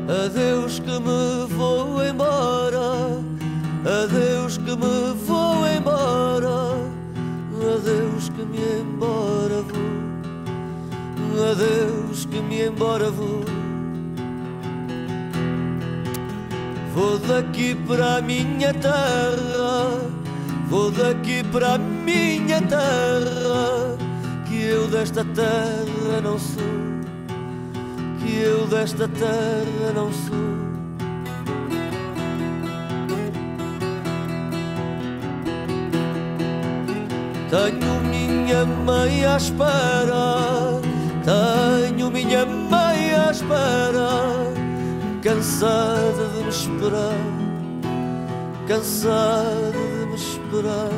Adeus que me vou embora, adeus que me vou embora, adeus que me embora vou, adeus que me embora vou. Vou daqui para a minha terra, vou daqui para a minha terra, que eu desta terra não sou, que eu desta terra não sou. Tenho minha mãe à espera, tenho minha mãe à espera, cansada de me esperar, cansada de me esperar.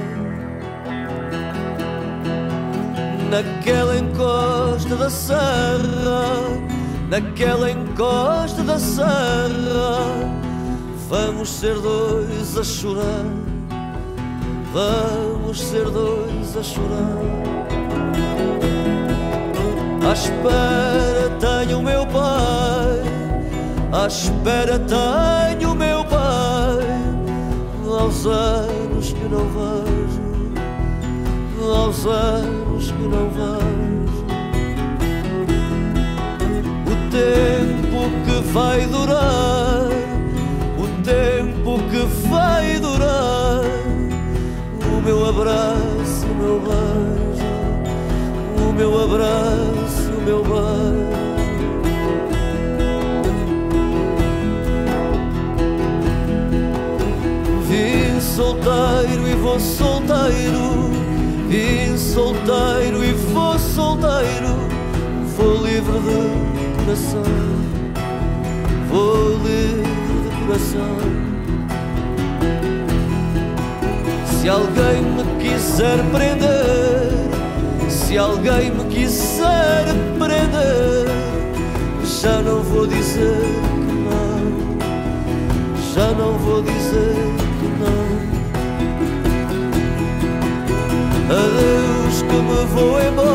Naquela encosta da serra, naquela encosta da serra, vamos ser dois a chorar, vamos ser dois a chorar. À espera tenho o meu pai, à espera tenho o meu pai, aos anos que não vejo, aos anos que não vejo. O tempo que vai durar, o tempo que vai durar, o meu abraço, o meu beijo, o meu abraço, o meu beijo. Vim solteiro e vou solteiro, vim solteiro e vou solteiro, vou livre de coração, vou livre de coração. Se alguém me quiser prender, se alguém me quiser prender, já não vou dizer que não, já não vou dizer que não. Adeus que me vou embora.